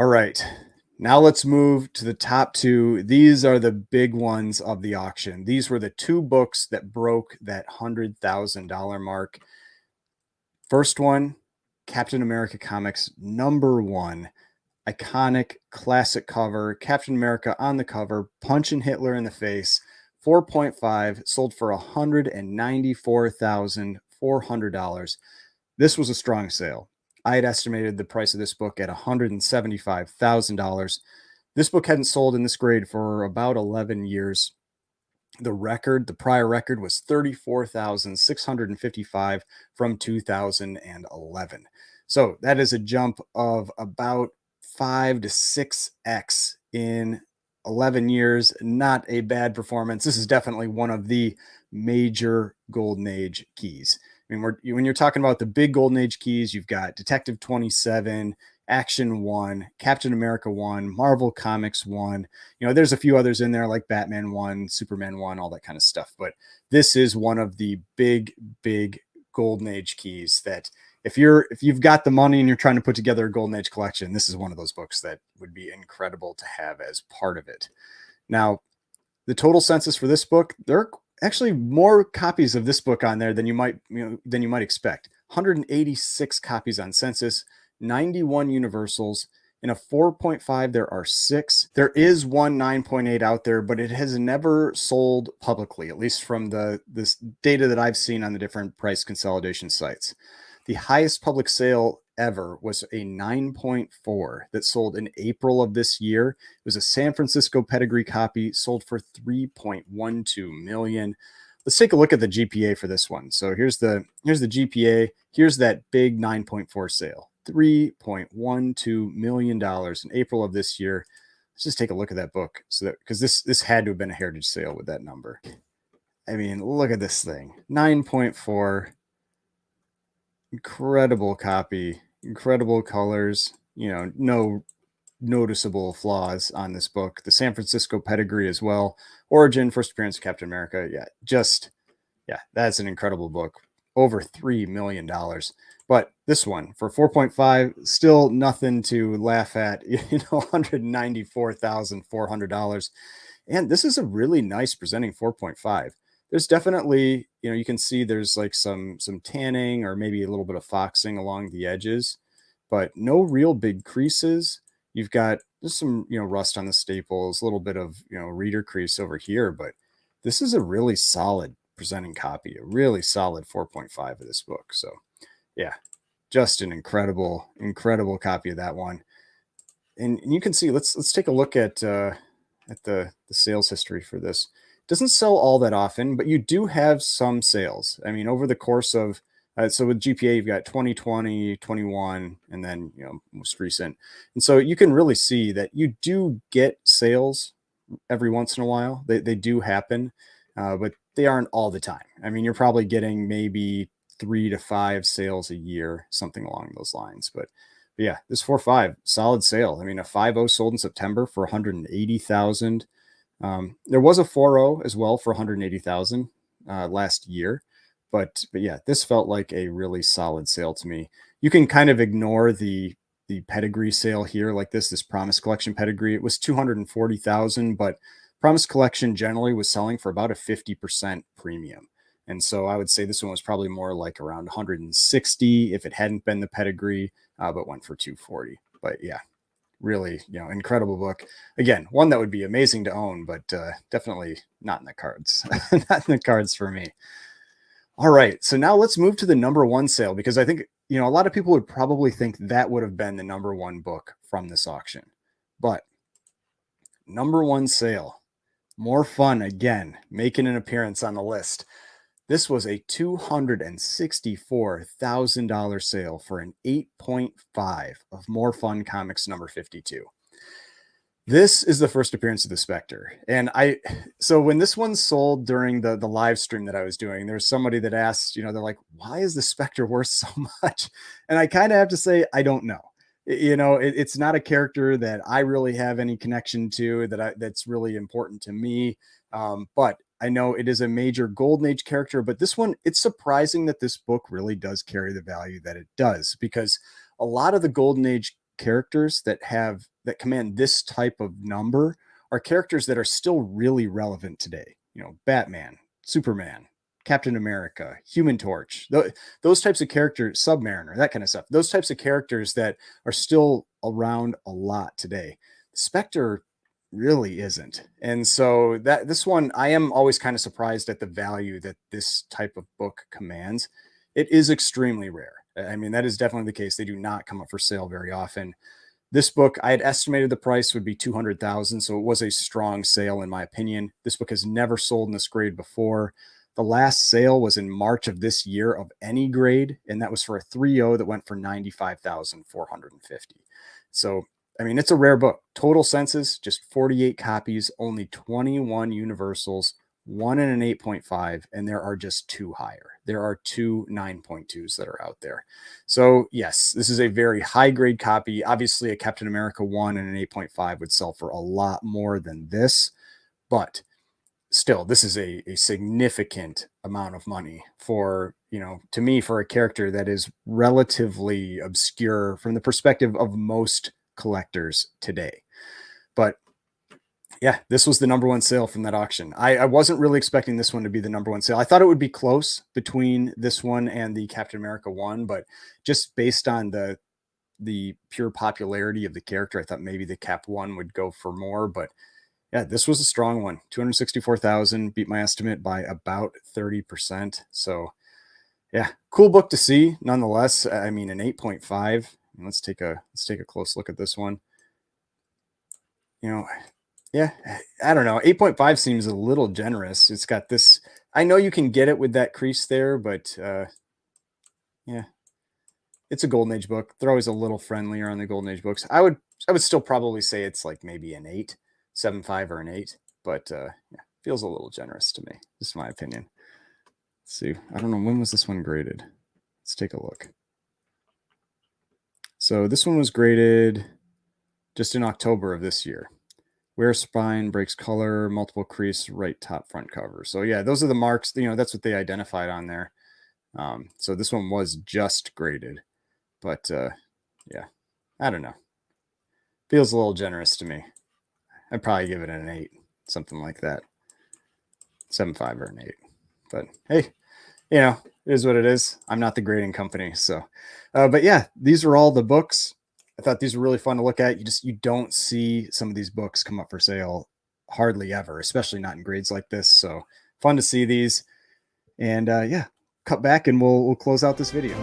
All right. Now let's move to the top two. These are the big ones of the auction. These were the two books that broke that $100,000 mark. First one, Captain America Comics number one. Iconic classic cover, Captain America on the cover, punching Hitler in the face. 4.5, sold for $194,400. This was a strong sale. I had estimated the price of this book at $175,000. This book hadn't sold in this grade for about 11 years. The prior record was 34,655 from 2011. So that is a jump of about 5 to 6x in 11 years. Not a bad performance. This is definitely one of the major golden age keys. I mean, when you're talking about the big golden age keys, you've got Detective 27, Action 1, Captain America 1, Marvel Comics 1. There's a few others in there like Batman 1, Superman 1, all that kind of stuff. But this is one of the big golden age keys that if you've got the money and you're trying to put together a golden age collection, this is one of those books that would be incredible to have as part of it. Now, the total census for this book, there are actually more copies of this book on there than you might expect. 186 copies on census, 91 universals. In a 4.5, there are 6. There is one 9.8 out there, but it has never sold publicly, at least from this data that I've seen on the different price consolidation sites. The highest public sale ever was a 9.4 that sold in April of this year. It was a San Francisco pedigree copy, sold for $3.12 million. Let's take a look at the GPA for this one. So here's the GPA. Here's that big 9.4 sale. $3.12 million in April of this year. Let's just take a look at that book. Because this had to have been a heritage sale with that number. I mean, look at this thing. 9.4. Incredible copy, incredible colors, no noticeable flaws on this book. The San Francisco pedigree as well. Origin, first appearance of Captain America. That's an incredible book. Over $3 million. But this one for 4.5, still nothing to laugh at, $194,400. And this is a really nice presenting 4.5. There's definitely, you can see there's like some tanning or maybe a little bit of foxing along the edges, but no real big creases. You've got just some, rust on the staples, a little bit of, reader crease over here, but this is a really solid presenting copy, a really solid 4.5 of this book. So yeah, just an incredible copy of that one. And you can see, let's take a look at the sales history for this. Doesn't sell all that often, but you do have some sales. I mean, over the course of, so with GPA, you've got 2020, 21, and then, most recent. And so you can really see that you do get sales every once in a while. They do happen, but they aren't all the time. I mean, you're probably getting maybe 3 to 5 sales a year, something along those lines. But yeah, this 4.5, solid sale. I mean, a 5.0 sold in September for 180,000. There was a 4.0 as well for 180,000 last year, but yeah, this felt like a really solid sale to me. You can kind of ignore the pedigree sale here, like this Promise Collection pedigree. It was 240,000, but Promise Collection generally was selling for about a 50% premium. And so I would say this one was probably more like around 160 if it hadn't been the pedigree, but went for 240. But yeah, really, incredible book. Again, one that would be amazing to own, but definitely not in the cards. Not in the cards for me. All right, so now let's move to the number one sale, because I think, a lot of people would probably think that would have been the number one book from this auction. But number one sale, more fun again, making an appearance on the list. This was a $264,000 sale for an 8.5 of More Fun Comics number 52. This is the first appearance of the Spectre. And so when this one sold during the live stream that I was doing, there's somebody that asked, they're like, why is the Spectre worth so much? And I kind of have to say, I don't know. It's not a character that I really have any connection to, that's really important to me. But I know it is a major Golden Age character, but this one, it's surprising that this book really does carry the value that it does, because a lot of the Golden Age characters that command this type of number are characters that are still really relevant today. You know, Batman, Superman, Captain America, Human Torch, those types of characters, Submariner, that kind of stuff. Those types of characters that are still around a lot today. Spectre really isn't. And so that this one, I am always kind of surprised at the value that this type of book commands. It is extremely rare. I mean, that is definitely the case. They do not come up for sale very often. This book, I had estimated the price would be 200,000, so it was a strong sale in my opinion. This book has never sold in this grade before. The last sale was in March of this year of any grade, and that was for a 3.0 that went for 95,450. So, I mean, it's a rare book. Total census, just 48 copies, only 21 universals, one in an 8.5, and there are just two higher. There are two 9.2s that are out there. So, yes, this is a very high grade copy. Obviously, a Captain America 1 and an 8.5 would sell for a lot more than this, but still, this is a significant amount of money for, you know, to me, for a character that is relatively obscure from the perspective of most collectors today. But yeah, this was the number one sale from that auction. I wasn't really expecting this one to be the number one sale. I thought it would be close between this one and the Captain America one, but just based on the pure popularity of the character, I thought maybe the Cap one would go for more. But yeah, this was a strong one. 264,000, beat my estimate by about 30%. So yeah, cool book to see nonetheless. I mean, an 8.5. Let's take a close look at this one. You know, yeah, I don't know. 8.5 seems a little generous. It's got this. I know you can get it with that crease there, but yeah, it's a Golden Age book. They're always a little friendlier on the Golden Age books. I would still probably say it's like maybe an 8, 7.5 or an 8, but yeah, feels a little generous to me. Just my opinion. Let's see. I don't know, when was this one graded? Let's take a look. So this one was graded just in October of this year. Wear spine, breaks color, multiple crease, right top front cover. So yeah, those are the marks. You know, that's what they identified on there. So this one was just graded, but yeah, I don't know. Feels a little generous to me. I'd probably give it an 8, something like that. 7.5 or an 8. But hey, you know, it is what it is. I'm not the grading company, so. But yeah, these are all the books. I thought these were really fun to look at. You don't see some of these books come up for sale hardly ever, especially not in grades like this. So fun to see these. And yeah, cut back and we'll close out this video.